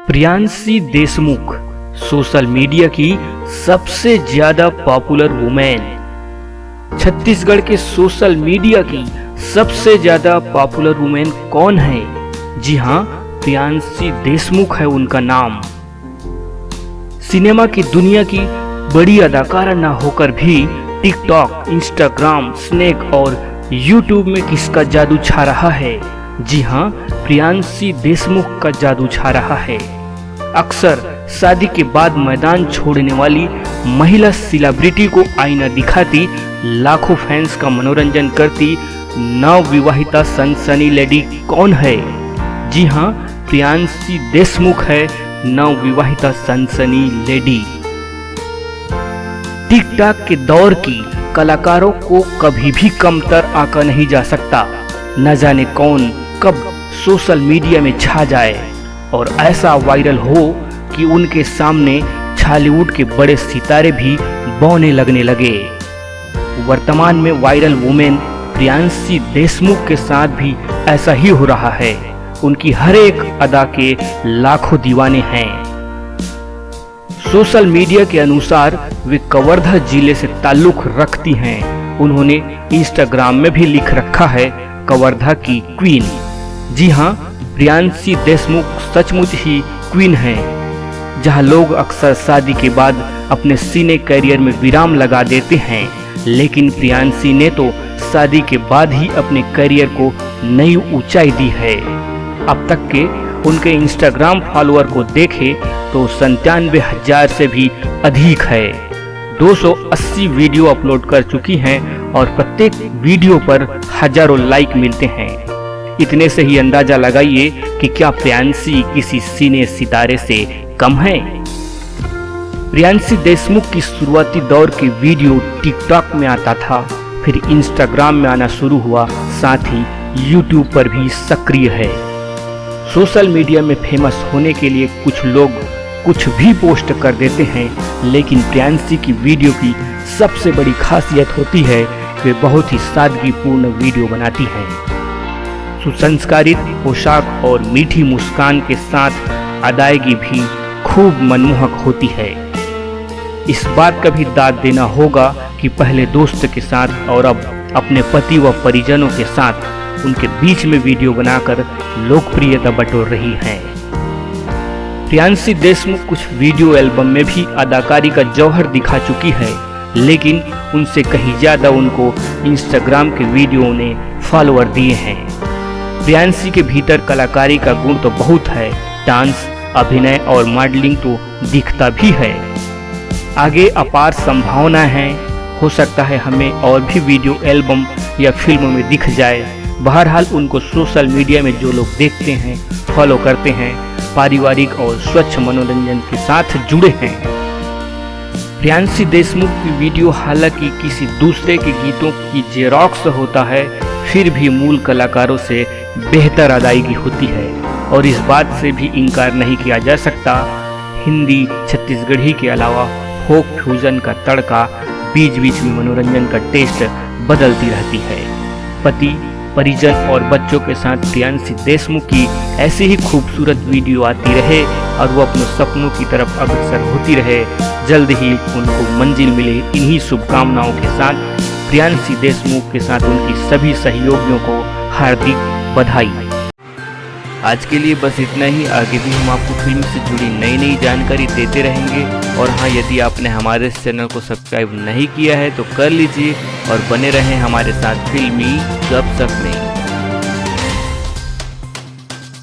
Priyanshi Deshmukh social media की सबसे ज्यादा पॉपुलर वुमेन। छत्तीसगढ़ के सोशल मीडिया की सबसे ज्यादा पॉपुलर वुमेन कौन है? जी हाँ, प्रियांशी देशमुख है उनका नाम। सिनेमा की दुनिया की बड़ी अदाकारा ना होकर भी टिकटॉक, इंस्टाग्राम, स्नैक और यूट्यूब में किसका जादू छा रहा है? जी हाँ, प्रियांशी देशमुख का जादू छा रहा है। अक्सर शादी के बाद मैदान छोड़ने वाली महिला सेलिब्रिटी को आईना दिखाती, लाखों फैंस का मनोरंजन करती नवविवाहिता सनसनी लेडी कौन है? जी हाँ, प्रियांशी देशमुख है नवविवाहिता सनसनी लेडी। टिकटॉक के दौर की कलाकारों को कभी भी कमतर आंका नहीं जा सकता। न जाने कौन कब सोशल मीडिया में छा जाए और ऐसा वायरल हो कि उनके सामने बॉलीवुड के बड़े सितारे भी बौने लगने लगे। वर्तमान में वायरल वुमेन प्रियांशी देशमुख के साथ भी ऐसा ही हो रहा है। उनकी हर एक अदा के लाखों दीवाने हैं। सोशल मीडिया के अनुसार वे कवर्धा जिले से ताल्लुक रखती हैं। उन्होंने इंस्टाग्राम में भी लिख रखा है कवर्धा की क्वीन। जी हाँ, प्रियांशी देशमुख सचमुच ही क्वीन हैं। जहां लोग अक्सर शादी के बाद अपने सिने करियर में विराम लगा देते हैं, लेकिन प्रियांशी ने तो शादी के बाद ही अपने करियर को नई ऊंचाई दी है। अब तक के उनके इंस्टाग्राम फॉलोअर को देखें तो 97,000 से भी अधिक है। 280 वीडियो अपलोड कर चुकी हैं और प्रत्येक वीडियो पर हजारों लाइक मिलते हैं। इतने से ही अंदाजा लगाइए कि क्या प्रियांशी किसी सिने सितारे से कम है। प्रियांशी देशमुख की शुरुआती दौर के वीडियो टिकटॉक में आता था, फिर इंस्टाग्राम में आना शुरू हुआ, साथ ही यूट्यूब पर भी सक्रिय है। सोशल मीडिया में फेमस होने के लिए कुछ लोग कुछ भी पोस्ट कर देते हैं, लेकिन प्रियांशी की वीडियो की सबसे बड़ी खासियत होती है कि वे बहुत ही सादगीपूर्ण वीडियो बनाती हैं। सुसंस्कारित पोशाक और मीठी मुस्कान के साथ अदायगी भी खूब मनमोहक होती है। इस बात का भी दाद देना होगा कि पहले दोस्त के साथ और अब अपने पति व परिजनों के साथ उनके बीच में वीडियो बनाकर लोकप्रियता बटोर रही हैं। प्रियांशी देशमुख कुछ वीडियो एल्बम में भी अदाकारी का जौहर दिखा चुकी है, लेकिन उनसे कहीं ज्यादा उनको इंस्टाग्राम के वीडियो ने फॉलोअर दिए हैं। प्रियांशी के भीतर कलाकारी का गुण तो बहुत है, डांस, अभिनय और मॉडलिंग तो दिखता भी है। आगे अपार संभावना है, हो सकता है हमें और भी वीडियो एल्बम या फिल्मों में दिख जाए। बहरहाल उनको सोशल मीडिया में जो लोग देखते हैं, फॉलो करते हैं, पारिवारिक और स्वच्छ मनोरंजन के साथ जुड़े हैं। प्रियांशी देशमुख की वीडियो हालांकि किसी दूसरे के गीतों की जेरॉक्स होता है, फिर भी मूल कलाकारों से बेहतर अदायगी होती है और इस बात से भी इनकार नहीं किया जा सकता। हिंदी, छत्तीसगढ़ी के अलावा फोक फ्यूजन का तड़का बीच बीच में मनोरंजन का टेस्ट बदलती रहती है। पति, परिजन और बच्चों के साथ प्रियांशी देशमुख की ऐसी ही खूबसूरत वीडियो आती रहे और वो अपने सपनों की तरफ अग्रसर होती रहे। जल्द ही उनको मंजिल मिले, इन्हीं शुभकामनाओं के साथ प्रियांशी देशमुख के साथ उनकी सभी सहयोगियों को हार्दिक बधाई। आज के लिए बस इतना ही। आगे भी हम आपको फिल्म से जुड़ी नई नई जानकारी देते रहेंगे। और हाँ, यदि आपने हमारे इस चैनल को सब्सक्राइब नहीं किया है तो कर लीजिए और बने रहें हमारे साथ फिल्मी गपशप में।